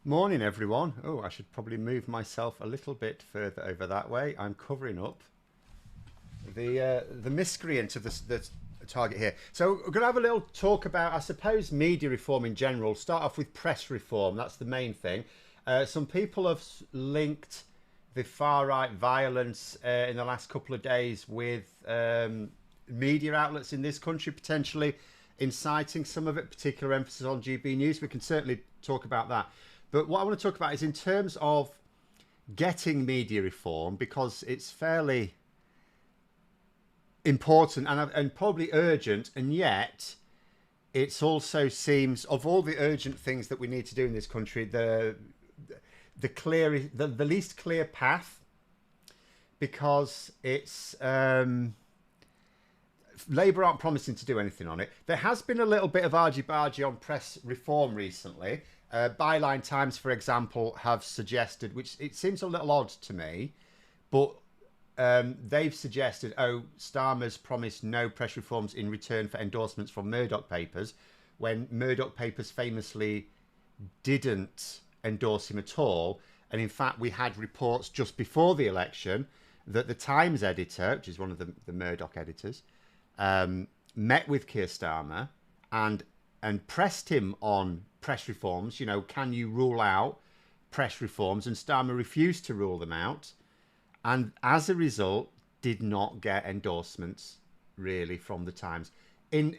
Morning, everyone. Oh, I should probably move myself a little bit further over that way. I'm covering up the miscreant of the target here. So we're going to have a little talk about, I suppose, media reform in general. Start off with press reform. That's the main thing. Some people have linked the far-right violence in the last couple of days with media outlets in this country potentially inciting some of it, particular emphasis on GB News. We can certainly talk about that. But what I want to talk about is in terms of getting media reform, because it's fairly important and probably urgent, and yet it's also seems, of all the urgent things that we need to do in this country, the least clear path, because it's Labour aren't promising to do anything on it. There has been a little bit of argy-bargy on press reform recently. Byline Times, for example, have suggested, which it seems a little odd to me, but they've suggested, Starmer's promised no press reforms in return for endorsements from Murdoch papers, when Murdoch papers famously didn't endorse him at all. And in fact, we had reports just before the election that the Times editor, which is one of the Murdoch editors, met with Keir Starmer and pressed him on press reforms. You know, can you rule out press reforms? And Starmer refused to rule them out, and as a result did not get endorsements really from the Times. I'm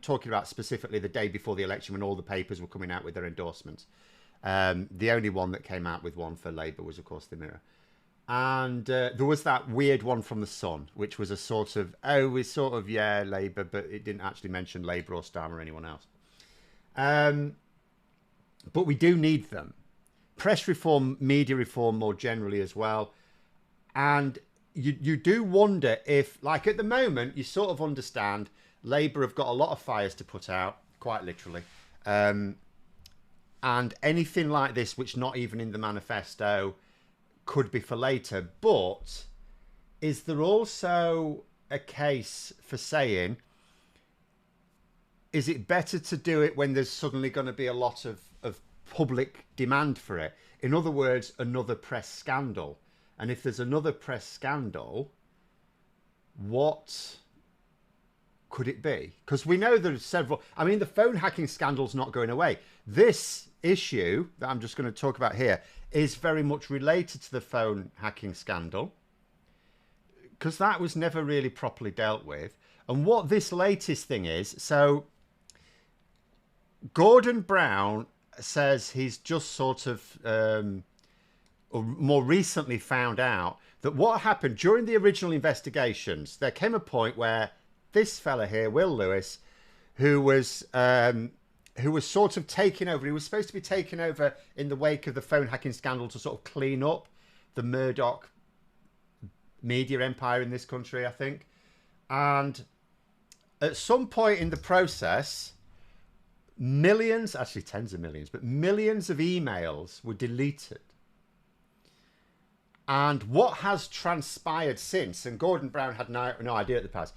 talking about specifically the day before the election when all the papers were coming out with their endorsements. The only one that came out with one for Labour was, of course, the Mirror. And there was that weird one from the Sun, which was a sort of, Labour, but it didn't actually mention Labour or Starmer or anyone else. But we do need them. Press reform, media reform more generally as well. And you do wonder if, like at the moment, you sort of understand Labour have got a lot of fires to put out, quite literally. And anything like this, which not even in the manifesto, could be for later. But is there also a case for saying, is it better to do it when there's suddenly going to be a lot of public demand for it? In other words, another press scandal. And if there's another press scandal, what could it be? Because we know there's several. I mean, the phone hacking scandal's not going away. This issue that I'm just going to talk about here is very much related to the phone hacking scandal, because that was never really properly dealt with. And what this latest thing is, so Gordon Brown says he's just sort of or more recently found out that what happened during the original investigations, there came a point where this fella here, Will Lewis, who was sort of taking over. He was supposed to be taking over in the wake of the phone hacking scandal to sort of clean up the Murdoch media empire in this country, I think. And at some point in the process, millions, actually tens of millions, but millions of emails were deleted. And what has transpired since, and Gordon Brown had no idea at the past,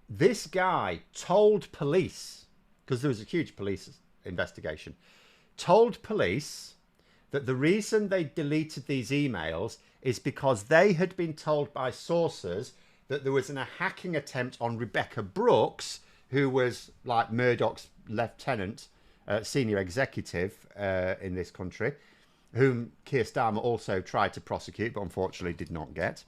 this guy told police, because there was a huge police investigation, told police that the reason they deleted these emails is because they had been told by sources that there was a hacking attempt on Rebecca Brooks, who was like Murdoch's lieutenant, senior executive in this country, whom Keir Starmer also tried to prosecute, but unfortunately did not get.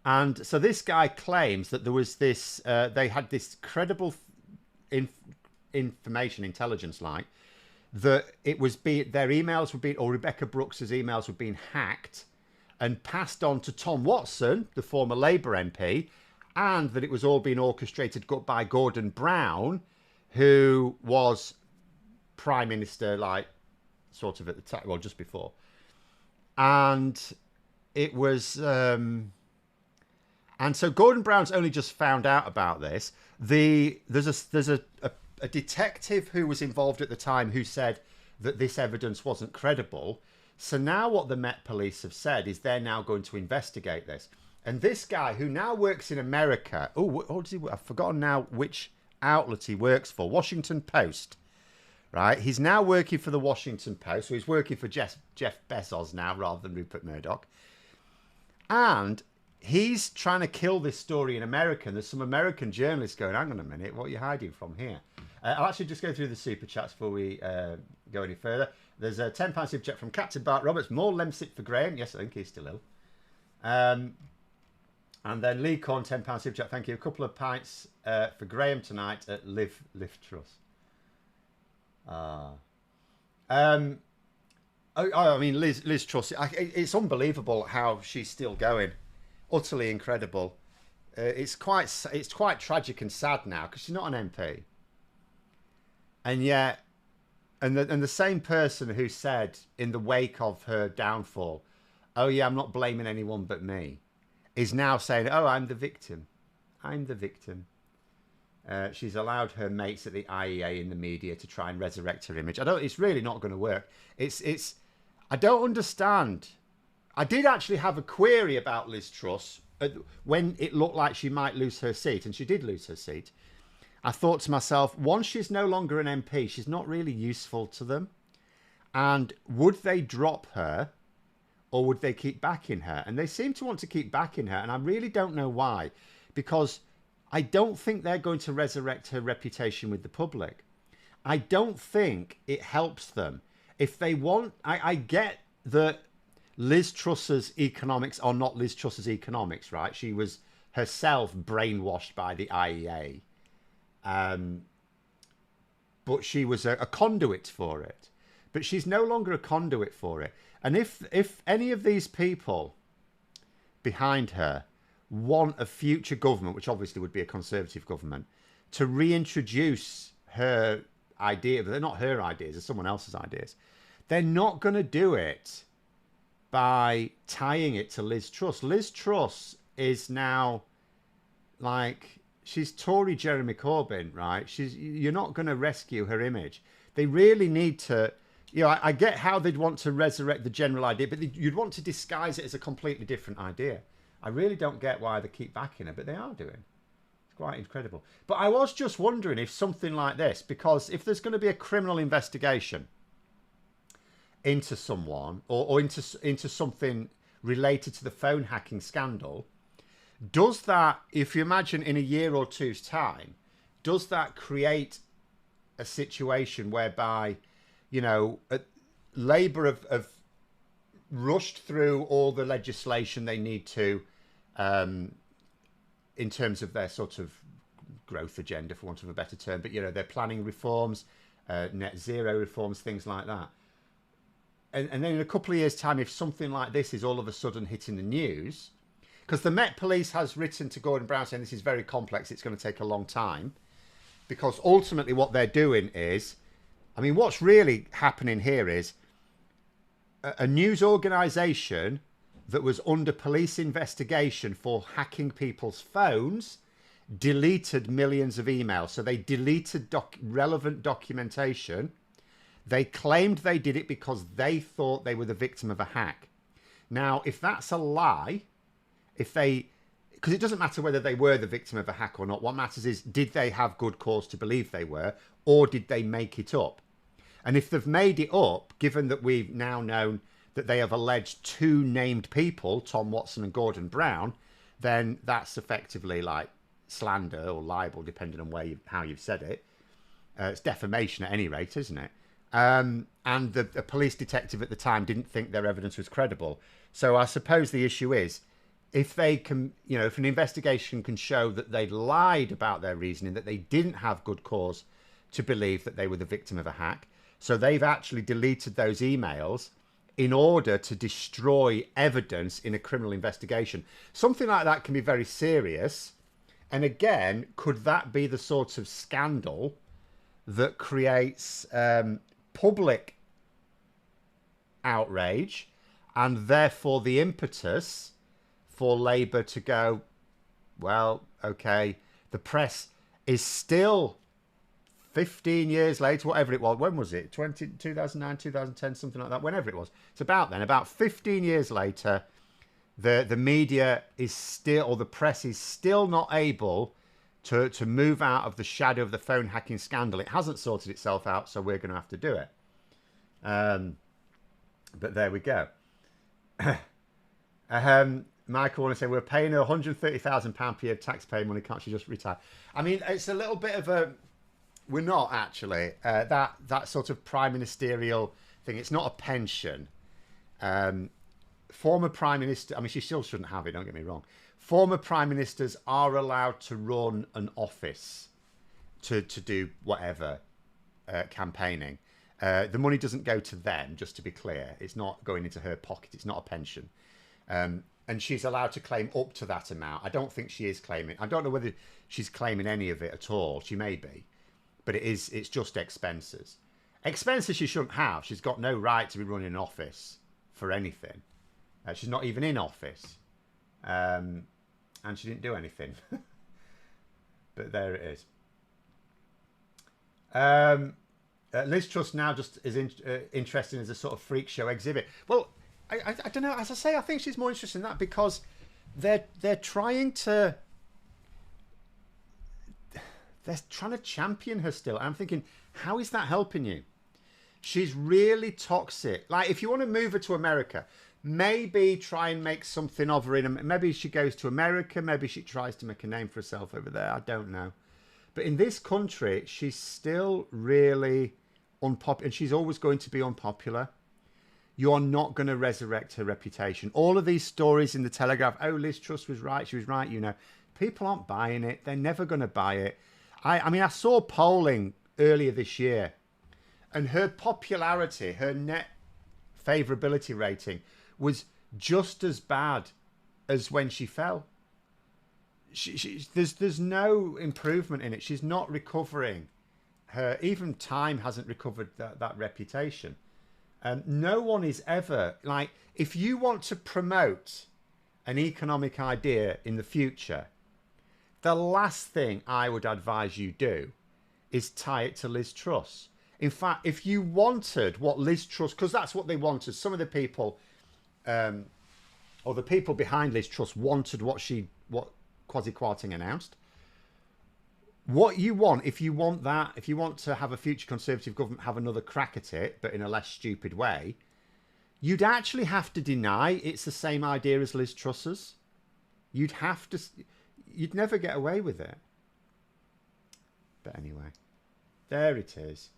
And so this guy claims that there was this, they had this credible information, intelligence like, that it was their emails were being, or Rebecca Brooks's emails were being hacked and passed on to Tom Watson, the former Labour MP, and that it was all being orchestrated by Gordon Brown, who was Prime Minister, like, sort of at the time, well, just before. And it was... And so Gordon Brown's only just found out about this. There's a detective who was involved at the time who said that this evidence wasn't credible. So now what the Met Police have said is they're now going to investigate this. And this guy who now works in America, I've forgotten now which outlet he works for, Washington Post, right? He's now working for the Washington Post, so he's working for Jeff Bezos now rather than Rupert Murdoch. And he's trying to kill this story in America. And there's some American journalists going, hang on a minute, what are you hiding from here? I'll actually just go through the super chats before we go any further. There's a £10 super chat from Captain Bart Roberts. More Lemsip for Graham. Yes, I think he's still ill. And then Lee Corn, £10 super chat. Thank you. A couple of pints for Graham tonight at Live Truss. I mean, Liz Truss, it's unbelievable how she's still going. Utterly incredible. It's quite tragic and sad now because she's not an MP. And yet, and the same person who said in the wake of her downfall, oh yeah, I'm not blaming anyone but me, is now saying, oh, I'm the victim. I'm the victim. She's allowed her mates at the IEA in the media to try and resurrect her image. It's really not going to work. I don't understand. I did actually have a query about Liz Truss when it looked like she might lose her seat, and she did lose her seat. I thought to myself, once she's no longer an MP, she's not really useful to them. And would they drop her or would they keep backing her? And they seem to want to keep backing her, and I really don't know why, because I don't think they're going to resurrect her reputation with the public. I don't think it helps them. If they want, I get that Liz Truss's economics are not Liz Truss's economics, right? She was herself brainwashed by the IEA. But she was a conduit for it. But she's no longer a conduit for it. And if any of these people behind her want a future government, which obviously would be a Conservative government, to reintroduce her idea, but they're not her ideas, they're someone else's ideas, they're not going to do it by tying it to Liz Truss. Liz Truss is now like, she's Tory Jeremy Corbyn, right? You're not going to rescue her image. They really need to, I get how they'd want to resurrect the general idea, but you'd want to disguise it as a completely different idea. I really don't get why they keep backing her, but they are doing. It's quite incredible. But I was just wondering if something like this, because if there's going to be a criminal investigation into someone or into something related to the phone hacking scandal, does that, if you imagine in a year or two's time, does that create a situation whereby, Labour have rushed through all the legislation they need to in terms of their sort of growth agenda, for want of a better term, but, they're planning reforms, net zero reforms, things like that. And then in a couple of years' time, if something like this is all of a sudden hitting the news, because the Met Police has written to Gordon Brown saying this is very complex, it's going to take a long time, because ultimately what they're doing is, what's really happening here is a news organisation that was under police investigation for hacking people's phones deleted millions of emails. So they deleted relevant documentation. They claimed they did it because they thought they were the victim of a hack. Now, if that's a lie, because it doesn't matter whether they were the victim of a hack or not. What matters is, did they have good cause to believe they were, or did they make it up? And if they've made it up, given that we've now known that they have alleged two named people, Tom Watson and Gordon Brown, then that's effectively like slander or libel, depending on how you've said it. It's defamation at any rate, isn't it? And the police detective at the time didn't think their evidence was credible. So I suppose the issue is, if they can, if an investigation can show that they lied about their reasoning, that they didn't have good cause to believe that they were the victim of a hack, so they've actually deleted those emails in order to destroy evidence in a criminal investigation. Something like that can be very serious. And again, could that be the sort of scandal that creates public outrage and therefore the impetus for Labour to go, well, okay, the press is still 15 years later, whatever it was. When was it? 2009, 2010, something like that, whenever it was. It's about then, about 15 years later, the media is still, or the press is still not able to move out of the shadow of the phone hacking scandal. It hasn't sorted itself out, so we're going to have to do it. But there we go. Michael want to say we're paying her £130,000 per year of taxpayer money. Can't she just retire? I mean, it's a little bit of a. We're not actually that sort of prime ministerial thing. It's not a pension. Former prime minister. I mean, she still shouldn't have it. Don't get me wrong. Former prime ministers are allowed to run an office to do whatever campaigning. The money doesn't go to them, just to be clear. It's not going into her pocket. It's not a pension. And she's allowed to claim up to that amount. I don't think she is claiming. I don't know whether she's claiming any of it at all. She may be. But it's just expenses. Expenses she shouldn't have. She's got no right to be running an office for anything. She's not even in office. And she didn't do anything. But there it is. Liz Truss now just is interested as a sort of freak show exhibit. Well, I don't know. As I say, I think she's more interested in that because they're trying to champion her still. I'm thinking, how is that helping you? She's really toxic. Like, if you want to move her to America, maybe try and make something of her maybe she goes to America. Maybe she tries to make a name for herself over there. I don't know. But in this country, she's still really unpopular, and she's always going to be unpopular. You're not going to resurrect her reputation. All of these stories in the Telegraph, oh, Liz Truss was right, she was right, you know. People aren't buying it. They're never going to buy it. I mean, I saw polling earlier this year, and her popularity, her net favourability rating was just as bad as when she fell. There's no improvement in it. She's not recovering. Even Time hasn't recovered that reputation. No one is ever, like, if you want to promote an economic idea in the future, the last thing I would advise you do is tie it to Liz Truss. In fact, if you wanted what Liz Truss, because that's what they wanted, some of the people, or the people behind Liz Truss wanted what Kwasi Kwarteng announced. What you want, if you want to have a future Conservative government have another crack at it, but in a less stupid way, you'd actually have to deny it's the same idea as Liz Truss's. You'd never get away with it. But anyway, there it is.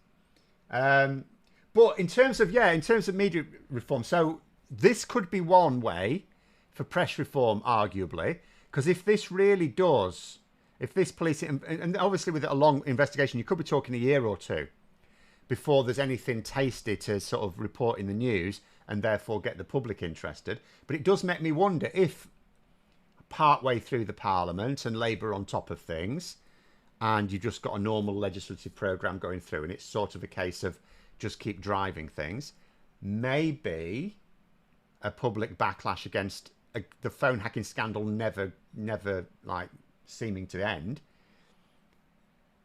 But in terms of media reform, so this could be one way for press reform, arguably, because if this really does. If this police, and obviously with a long investigation, you could be talking a year or two before there's anything tasty to sort of report in the news and therefore get the public interested. But it does make me wonder if partway through the Parliament and Labour on top of things, and you've just got a normal legislative programme going through, and it's sort of a case of just keep driving things, maybe a public backlash against the phone hacking scandal never like seeming to end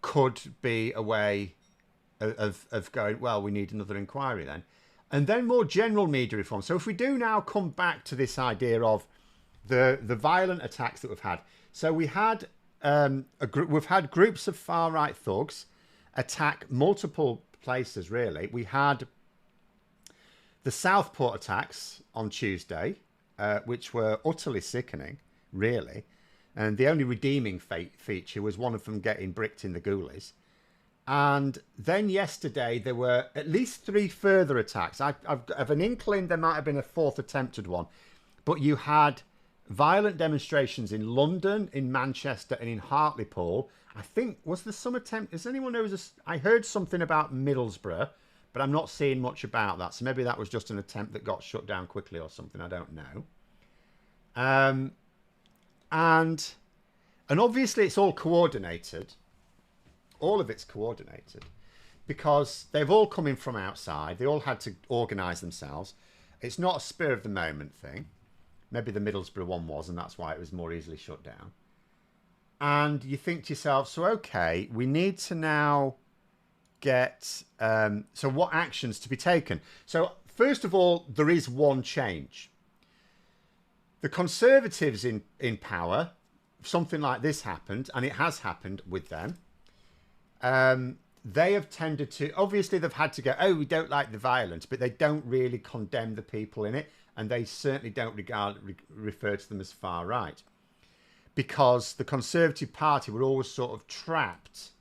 could be a way of going, well, we need another inquiry then. And then more general media reform. So if we do now come back to this idea of the violent attacks that we've had. So we had we've had groups of far-right thugs attack multiple places, really. We had the Southport attacks on Tuesday, which were utterly sickening, really. And the only redeeming feature was one of them getting bricked in the Ghoulies. And then yesterday, there were at least 3 further attacks. I have an inkling there might have been a 4th attempted one. But you had violent demonstrations in London, in Manchester, and in Hartlepool. I think, was there some attempt? Does anyone know? I heard something about Middlesbrough, but I'm not seeing much about that. So maybe that was just an attempt that got shut down quickly or something. I don't know. And obviously it's all coordinated. All of it's coordinated because they've all come in from outside. They all had to organise themselves. It's not a spur of the moment thing. Maybe the Middlesbrough one was, and that's why it was more easily shut down. And you think to yourself, so okay, we need to now get... so what actions to be taken? So first of all, there is one change. The Conservatives in power something like this happened, and it has happened with them, they have tended to, obviously they've had to go, oh, we don't like the violence, but they don't really condemn the people in it, and they certainly don't refer to them as far right, because the Conservative Party were always sort of trapped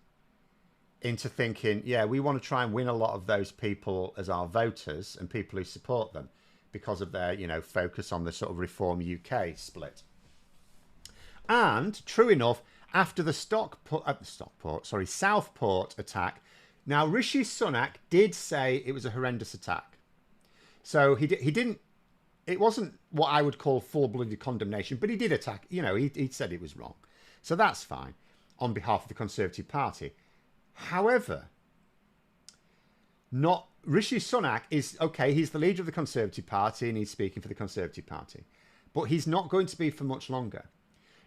into thinking, yeah, we want to try and win a lot of those people as our voters and people who support them because of their, you know, focus on the sort of Reform UK split. And true enough, after the Southport attack, now Rishi Sunak did say it was a horrendous attack. So he didn't, it wasn't what I would call full-blooded condemnation, but he did attack, you know, he said it was wrong. So that's fine on behalf of the Conservative Party. However, not Rishi Sunak is, okay, he's the leader of the Conservative Party and he's speaking for the Conservative Party, but he's not going to be for much longer.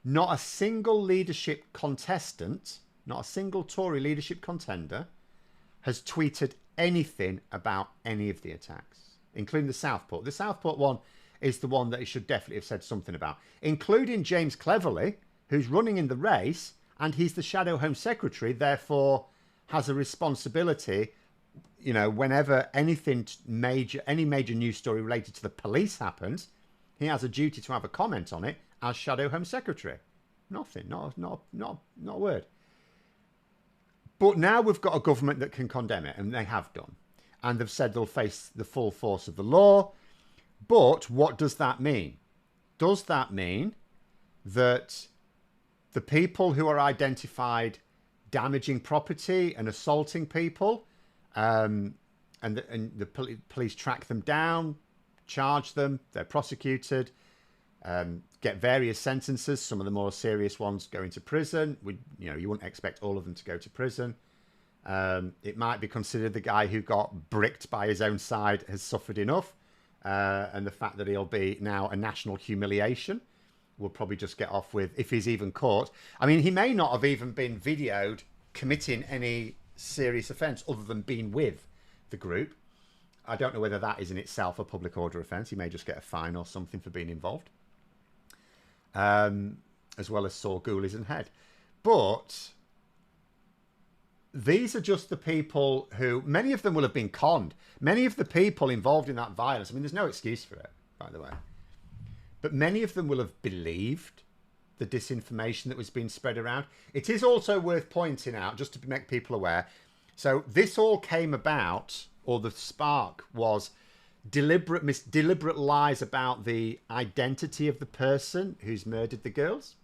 Not a single leadership contestant, not a single Tory leadership contender has tweeted anything about any of the attacks, including the Southport. The Southport one is the one that he should definitely have said something about, including James Cleverly, who's running in the race, and he's the Shadow Home Secretary, therefore has a responsibility, you know, whenever anything major, any major news story related to the police happens, he has a duty to have a comment on it as Shadow Home Secretary. Nothing, not a word. But now we've got a government that can condemn it, and they have done. And they've said they'll face the full force of the law. But what does that mean? Does that mean that the people who are identified damaging property and assaulting people, and the police track them down, charge them, they're prosecuted, get various sentences, some of the more serious ones go into prison. You wouldn't expect all of them to go to prison. It might be considered the guy who got bricked by his own side has suffered enough, and the fact that he'll be now a national humiliation will probably just get off with, if he's even caught. I mean, he may not have even been videoed committing any serious offence other than being with the group. I don't know whether that is in itself a public order offence. He may just get a fine or something for being involved, as well as sore ghoulies and head. But these are just the people who, many of them will have been conned. Many of the people involved in that violence, I mean, there's no excuse for it, by the way, but many of them will have believed the disinformation that was being spread around. It is also worth pointing out, just to make people aware, so this all came about, or the spark was deliberate lies about the identity of the person who's murdered the girls,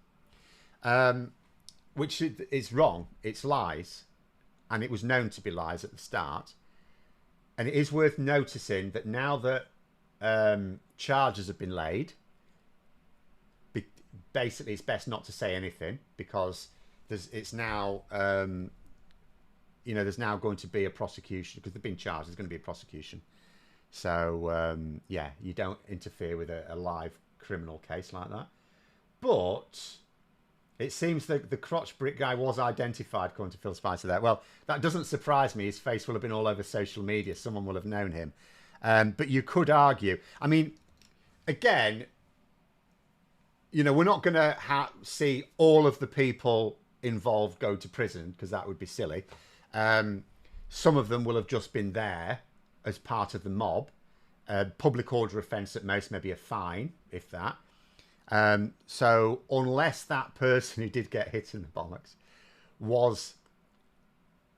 which is wrong. It's lies, and it was known to be lies at the start. And it is worth noticing that now that charges have been laid, basically it's best not to say anything, because there's now going to be a prosecution, because they've been charged. There's going to be a prosecution. So you don't interfere with a live criminal case like that. But it seems that the crotch brick guy was identified, according to Phil Spicer there. Well, that doesn't surprise me. His face will have been all over social media. Someone will have known him. But you could argue, I mean, again, we're not going to see all of the people involved go to prison, because that would be silly. Some of them will have just been there as part of the mob. Public order offence at most, maybe a fine, if that. So unless that person who did get hit in the bollocks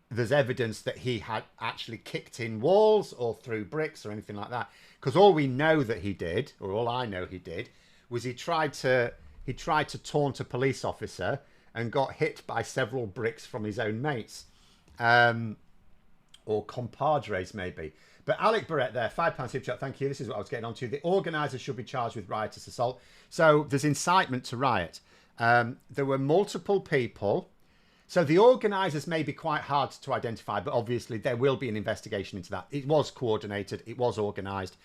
there's evidence that he had actually kicked in walls or threw bricks or anything like that. Because all we know that he did, or all I know he did, was he tried to taunt a police officer and got hit by several bricks from his own mates. Or compadres, maybe. But Alec Barrett there, £5 super chat, thank you. This is what I was getting on to. The organisers should be charged with riotous assault. So there's incitement to riot. There were multiple people. So the organisers may be quite hard to identify, but obviously there will be an investigation into that. It was coordinated. It was organised.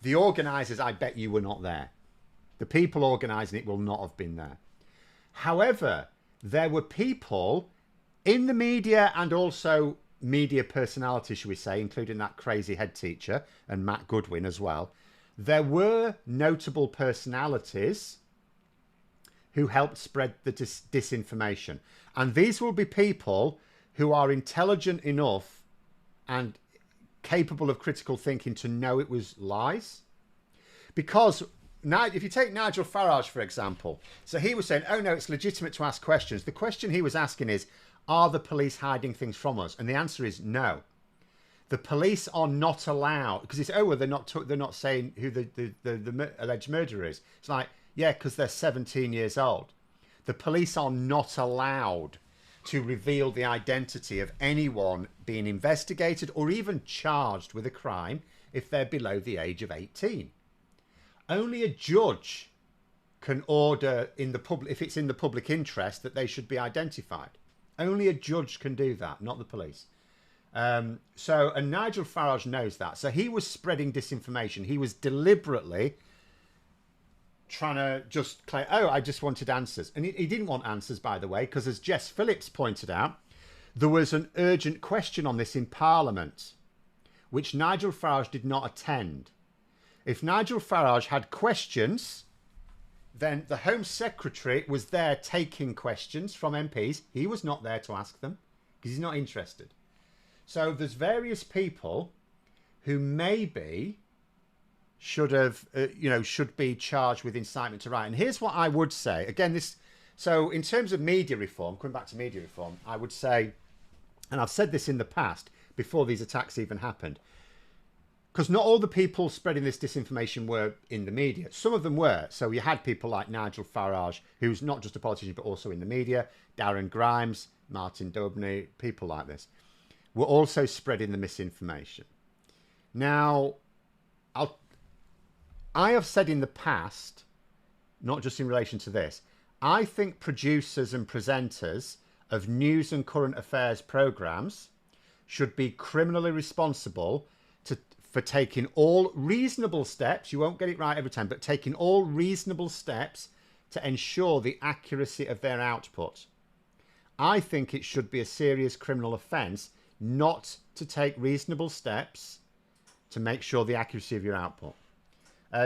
The organisers, I bet you, were not there. The people organising it will not have been there. However, there were people in the media and also media personalities, should we say, including that crazy head teacher and Matt Goodwin as well. There were notable personalities who helped spread the disinformation. And these will be people who are intelligent enough and capable of critical thinking to know it was lies. Because if you take Nigel Farage, for example, so he was saying, oh no, it's legitimate to ask questions. The question he was asking is, are the police hiding things from us? And the answer is no. The police are not allowed, because it's, oh, well, they're not saying who the alleged murderer is. It's like, yeah, because they're 17 years old. The police are not allowed to reveal the identity of anyone being investigated or even charged with a crime if they're below the age of 18. Only a judge can order in the public, if it's in the public interest, that they should be identified. Only a judge can do that, not the police. And Nigel Farage knows that. So he was spreading disinformation. He was deliberately trying to just claim, oh, I just wanted answers. And he didn't want answers, by the way, because as Jess Phillips pointed out, there was an urgent question on this in Parliament, which Nigel Farage did not attend. If Nigel Farage had questions, then the Home Secretary was there taking questions from MPs. He was not there to ask them because he's not interested. So there's various people who maybe should have, should be charged with incitement to riot. And here's what I would say. Again, so in terms of media reform, coming back to media reform, I would say, and I've said this in the past, before these attacks even happened, because not all the people spreading this disinformation were in the media. Some of them were. So you had people like Nigel Farage, who's not just a politician, but also in the media, Darren Grimes, Martin Dobney, people like this, were also spreading the misinformation. Now, I have said in the past, not just in relation to this, I think producers and presenters of news and current affairs programs should be criminally responsible for taking all reasonable steps. You won't get it right every time, but taking all reasonable steps to ensure the accuracy of their output. I think it should be a serious criminal offence not to take reasonable steps to make sure the accuracy of your output.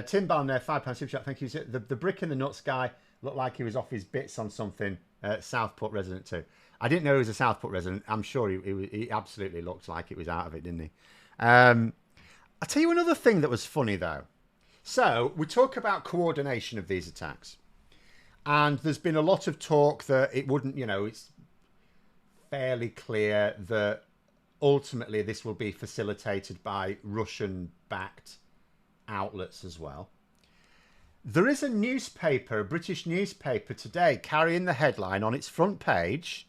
Tim Barn there, £5 super chat, thank you. The brick in the nuts guy looked like he was off his bits on something. Southport resident too. I didn't know he was a Southport resident. I'm sure he absolutely looked like he was out of it, didn't he? I'll tell you another thing that was funny though. So we talk about coordination of these attacks, and there's been a lot of talk that it wouldn't, it's fairly clear that ultimately this will be facilitated by Russian-backed outlets as well. There is a newspaper, a British newspaper today, carrying the headline on its front page.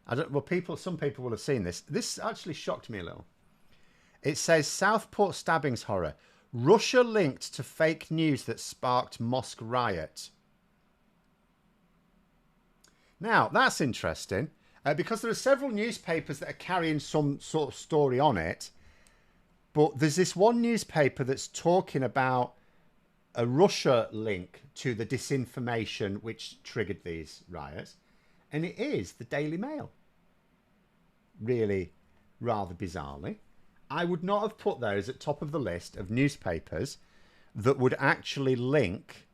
Some people will have seen this. This actually shocked me a little. It says, Southport stabbings horror. Russia linked to fake news that sparked mosque riot. Now, that's interesting. Because there are several newspapers that are carrying some sort of story on it. But there's this one newspaper that's talking about a Russia link to the disinformation which triggered these riots. And it is the Daily Mail. Really, rather bizarrely. I would not have put those at top of the list of newspapers that would actually link.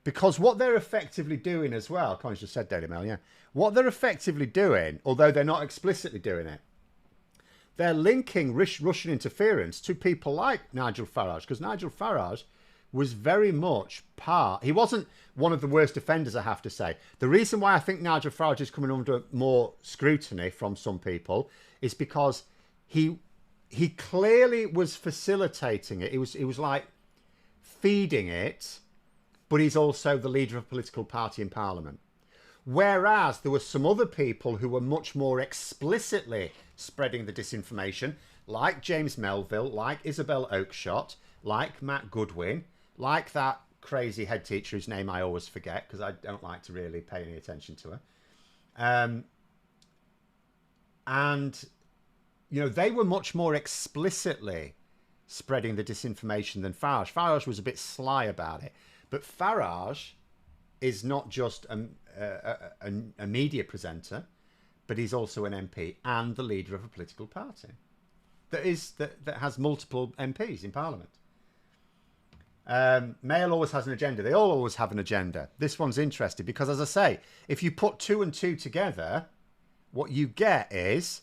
Because what they're effectively doing as well, Collins just said Daily Mail, yeah. What they're effectively doing, although they're not explicitly doing it, they're linking Russian interference to people like Nigel Farage. Because Nigel Farage was very much he wasn't one of the worst offenders, I have to say. The reason why I think Nigel Farage is coming under more scrutiny from some people is because he clearly was facilitating it. It was like feeding it, but he's also the leader of a political party in Parliament. Whereas there were some other people who were much more explicitly spreading the disinformation, like James Melville, like Isabel Oakeshott, like Matt Goodwin, like that crazy head teacher whose name I always forget because I don't like to really pay any attention to her. And, they were much more explicitly spreading the disinformation than Farage. Farage was a bit sly about it. But Farage is not just a media presenter, but he's also an MP and the leader of a political party that has multiple MPs in Parliament. Mail always has an agenda. They all always have an agenda. This one's interesting because, as I say, if you put 2 and 2 together, what you get is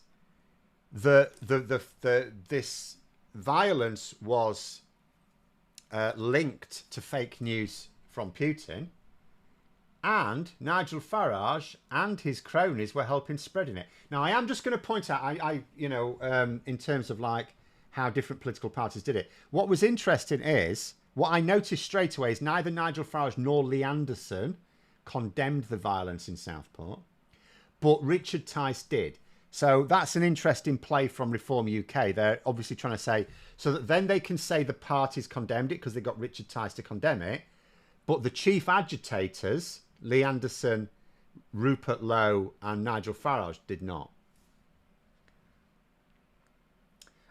this violence was linked to fake news from Putin, and Nigel Farage and his cronies were helping spreading it. Now, I am just going to point out, in terms of like how different political parties did it. What was interesting is, what I noticed straight away is neither Nigel Farage nor Lee Anderson condemned the violence in Southport, but Richard Tice did. So that's an interesting play from Reform UK. They're obviously trying to say, so that then they can say the parties condemned it because they got Richard Tice to condemn it, but the chief agitators, Lee Anderson, Rupert Lowe and Nigel Farage, did not.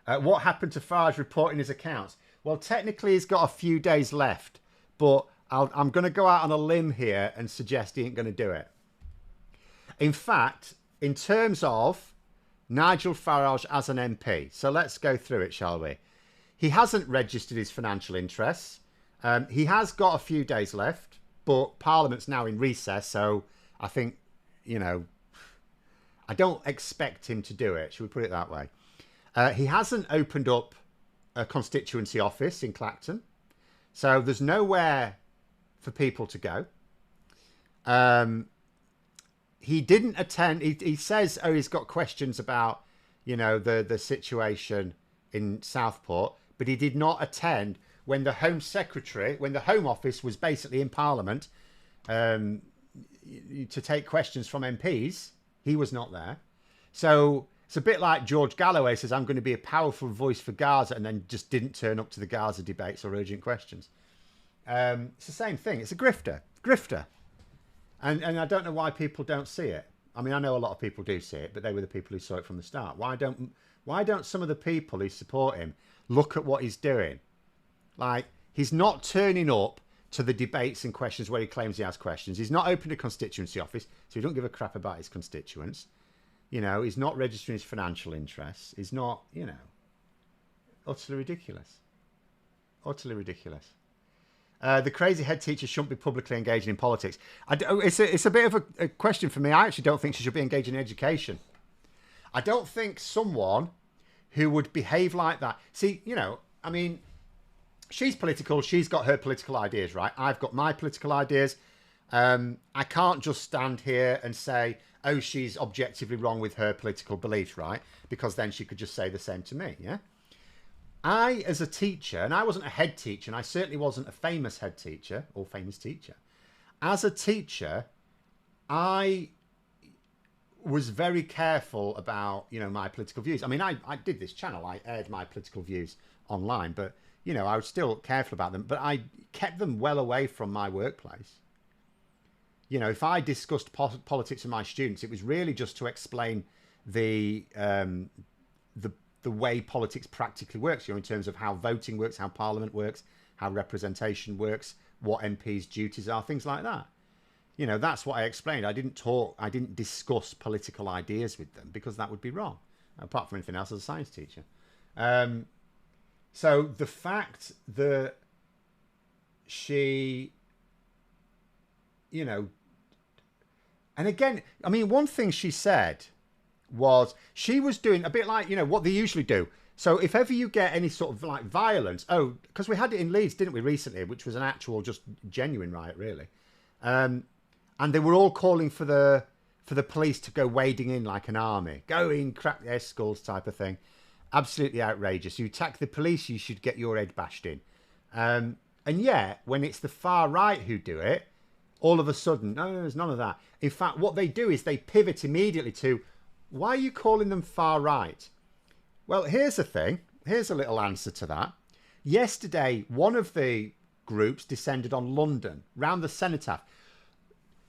What happened to Farage reporting his accounts? Well, technically he's got a few days left, but I'm going to go out on a limb here and suggest he ain't going to do it. In fact, in terms of Nigel Farage as an MP, so let's go through it, shall we? He hasn't registered his financial interests. He has got a few days left, but Parliament's now in recess, so I think, I don't expect him to do it. Should we put it that way? He hasn't opened up a constituency office in Clacton, so there's nowhere for people to go. He didn't attend. He says, he's got questions about, the situation in Southport, but he did not attend when the Home Secretary, when the Home Office was basically in Parliament to take questions from MPs. He was not there. So it's a bit like George Galloway says, I'm going to be a powerful voice for Gaza, and then just didn't turn up to the Gaza debates or urgent questions. It's the same thing. It's a grifter. And I don't know why people don't see it. I mean, I know a lot of people do see it, but they were the people who saw it from the start. Why don't some of the people who support him look at what he's doing? Like, he's not turning up to the debates and questions where he claims he has questions. He's not opened a constituency office, so he don't give a crap about his constituents. He's not registering his financial interests. He's not, utterly ridiculous. Utterly ridiculous. The crazy head teacher shouldn't be publicly engaging in politics. It's a bit of a question for me. I actually don't think she should be engaging in education. I don't think someone who would behave like that. See, I mean, she's political. She's got her political ideas, right? I've got my political ideas. I can't just stand here and say, oh, she's objectively wrong with her political beliefs, right? Because then she could just say the same to me, yeah? I, as a teacher, and I wasn't a head teacher, and I certainly wasn't a famous head teacher or famous teacher. As a teacher, I was very careful about, my political views. I mean, I did this channel. I aired my political views online, but, I was still careful about them. But I kept them well away from my workplace. If I discussed politics with my students, it was really just to explain the way politics practically works, in terms of how voting works, how Parliament works, how representation works, what MPs' duties are, things like that. That's what I explained. I didn't discuss political ideas with them because that would be wrong, apart from anything else as a science teacher. So the fact that she, and again, I mean, one thing she said was she was doing a bit like, what they usually do. So if ever you get any sort of like violence, because we had it in Leeds, didn't we, recently, which was an actual, just genuine riot, really. And they were all calling for the police to go wading in like an army, go in, crack their skulls type of thing. Absolutely outrageous. You attack the police, you should get your head bashed in. And yet, when it's the far right who do it, all of a sudden, no, there's none of that. In fact, what they do is they pivot immediately to, why are you calling them far right? Well, here's the thing. Here's a little answer to that. Yesterday, one of the groups descended on London, round the cenotaph.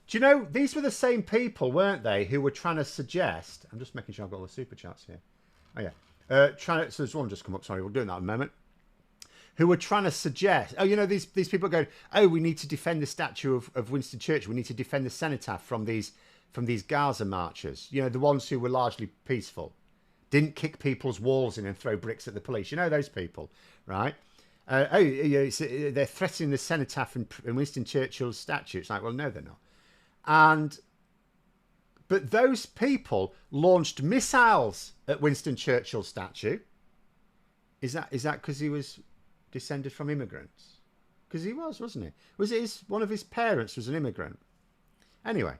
Do you know, these were the same people, weren't they, who were trying to suggest... I'm just making sure I've got all the super chats here. Oh, yeah. So there's one just come up. Sorry, we'll do that in a moment. Who were trying to suggest... these people are going, we need to defend the statue of Winston Churchill. We need to defend the cenotaph from these Gaza marchers. The ones who were largely peaceful. Didn't kick people's walls in and throw bricks at the police. Those people, right? They're threatening the cenotaph and Winston Churchill's statue. It's like, well, no, they're not. But those people launched missiles at Winston Churchill's statue. Is that because he was descended from immigrants? Because he was, wasn't he? Was it one of his parents was an immigrant? Anyway,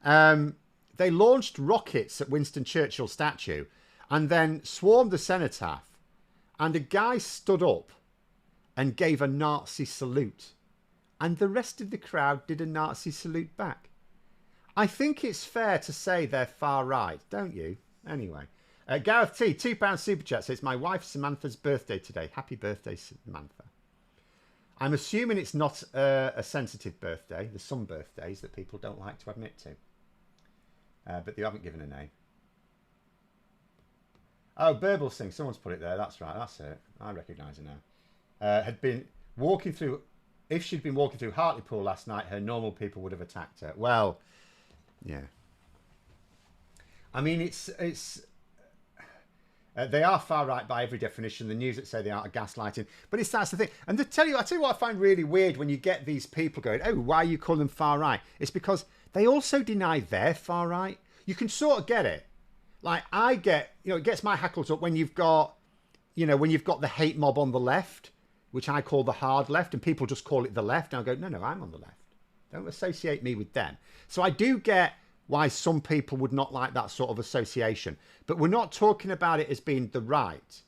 they launched rockets at Winston Churchill's statue and then swarmed the cenotaph. And a guy stood up and gave a Nazi salute. And the rest of the crowd did a Nazi salute back. I think it's fair to say they're far right, don't you? Anyway. Gareth T, £2 super chat says, my wife Samantha's birthday today. Happy birthday, Samantha. I'm assuming it's not a sensitive birthday. There's some birthdays that people don't like to admit to. But they haven't given a name. Oh, Burble Singh. Someone's put it there. That's right. That's it. I recognise her now. Had been walking through... If she'd been walking through Hartlepool last night, her normal people would have attacked her. Well, yeah. I mean, it's they are far right by every definition. The news that say they are gaslighting, but that's the thing. And I tell you what I find really weird when you get these people going, "Oh, why you call them far right?" It's because they also deny they're far right. You can sort of get it. Like I get, it gets my hackles up when you've got, when you've got the hate mob on the left, which I call the hard left, and people just call it the left. And I go, no, I'm on the left. Don't associate me with them. So I do get why some people would not like that sort of association. But we're not talking about it as being the right.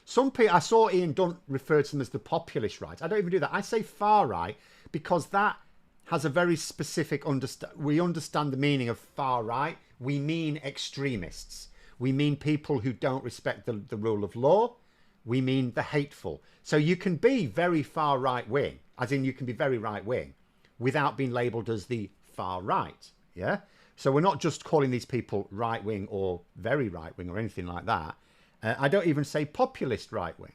Some people, I saw Ian Dunt refer to them as the populist right. I don't even do that. I say far right because that has a very specific we understand the meaning of far right. We mean extremists. We mean people who don't respect the rule of law. We mean the hateful. So you can be very far right wing, as in you can be very right wing, without being labelled as the far right. Yeah? So we're not just calling these people right wing or very right wing or anything like that. I don't even say populist right wing,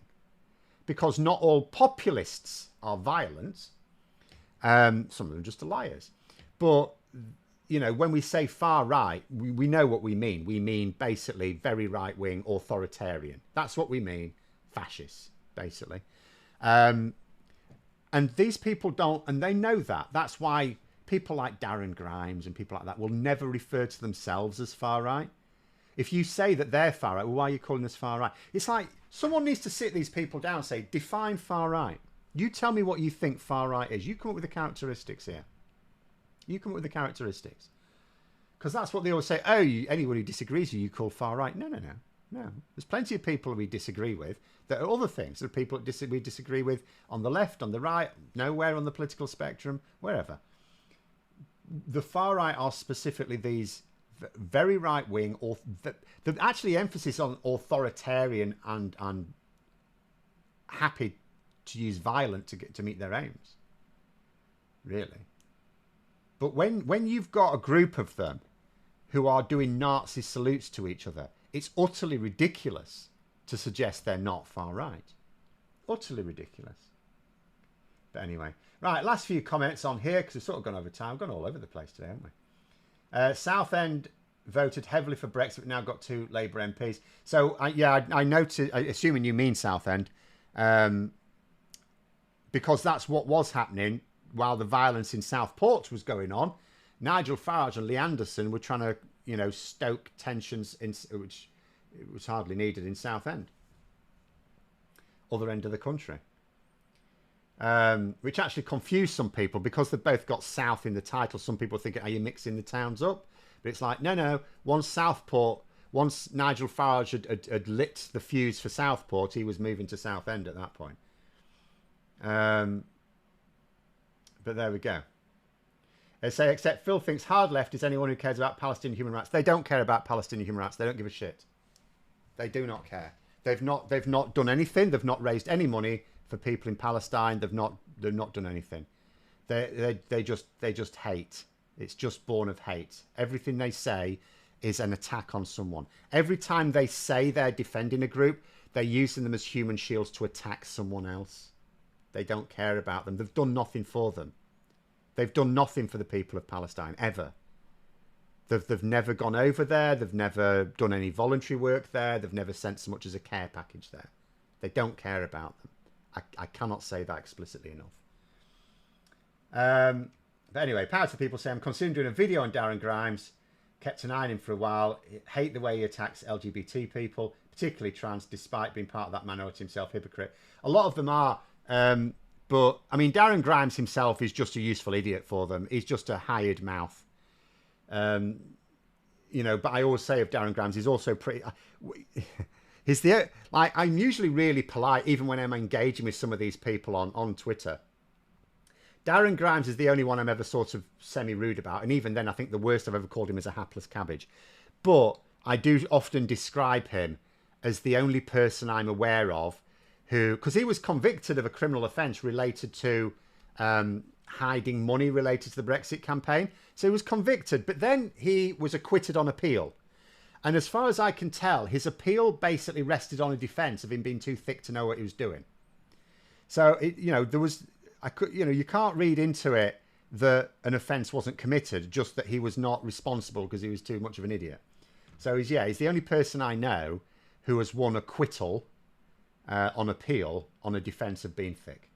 because not all populists are violent. Some of them just are liars. But, when we say far right, we know what we mean. We mean basically very right wing authoritarian. That's what we mean. Fascists, basically. And these people don't, and they know that. That's why people like Darren Grimes and people like that will never refer to themselves as far right. If you say that they're far right, well, why are you calling us far right? It's like someone needs to sit these people down and say, define far right. You tell me what you think far right is. You come up with the characteristics here. You come up with the characteristics. Because that's what they always say. Oh, anyone who disagrees with you call far right. No. There's plenty of people we disagree with. There are other things. There are people that we disagree with on the left, on the right, nowhere on the political spectrum, wherever. The far right are specifically these very right wing, or the actually emphasis on authoritarian and happy to use violence to meet their aims. Really. But when you've got a group of them who are doing Nazi salutes to each other, it's utterly ridiculous to suggest they're not far right. Utterly ridiculous. But anyway, right, last few comments on here, because we've sort of gone over time. We've gone all over the place today, haven't we? Southend voted heavily for Brexit, but now got 2 Labour MPs. So, I noted, assuming you mean Southend, because that's what was happening while the violence in Southport was going on. Nigel Farage and Lee Anderson were trying to, stoke tensions, which it was hardly needed in Southend. Other end of the country. Which actually confused some people because they've both got South in the title. Some people think, are you mixing the towns up? But it's like, no. Once Nigel Farage had lit the fuse for Southport, he was moving to Southend at that point. But there we go. They say, except Phil thinks hard left is anyone who cares about Palestinian human rights. They don't care about Palestinian human rights. They don't give a shit. They do not care. They've not done anything. They've not raised any money for people in Palestine. They've not done anything. They just hate. It's just born of hate. Everything they say is an attack on someone. Every time they say they're defending a group, they're using them as human shields to attack someone else. They don't care about them. They've done nothing for them. They've done nothing for the people of Palestine, ever. They've never gone over there. They've never done any voluntary work there. They've never sent so much as a care package there. They don't care about them I cannot say that explicitly enough. But anyway, power to people say, I'm considering doing a video on Darren Grimes. Kept an eye on him for a while. Hate the way he attacks LGBT people, particularly trans, despite being part of that minority himself. Hypocrite. A lot of them are. But, I mean, Darren Grimes himself is just a useful idiot for them. He's just a hired mouth. You know, but I always say of Darren Grimes, he's also pretty... He's the... Like, I'm usually really polite, even when I'm engaging with some of these people on Twitter. Darren Grimes is the only one I'm ever sort of semi-rude about. And even then, I think the worst I've ever called him is a hapless cabbage. But I do often describe him as the only person I'm aware of who... Because he was convicted of a criminal offence related to hiding money related to the Brexit campaign. So he was convicted, but then he was acquitted on appeal. And as far as I can tell, his appeal basically rested on a defence of him being too thick to know what he was doing. So, you know, there was... you can't read into it that an offence wasn't committed, just that he was not responsible because he was too much of an idiot. So he's the only person I know who has won acquittal on appeal on a defence of being thick.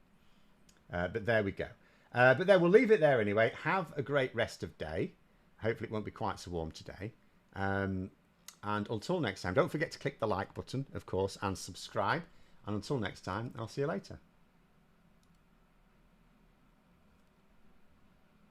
But there we go. But there, we'll leave it there anyway. Have a great rest of day. Hopefully it won't be quite so warm today. And until next time, don't forget to click the like button, of course, and subscribe. And until next time, I'll see you later.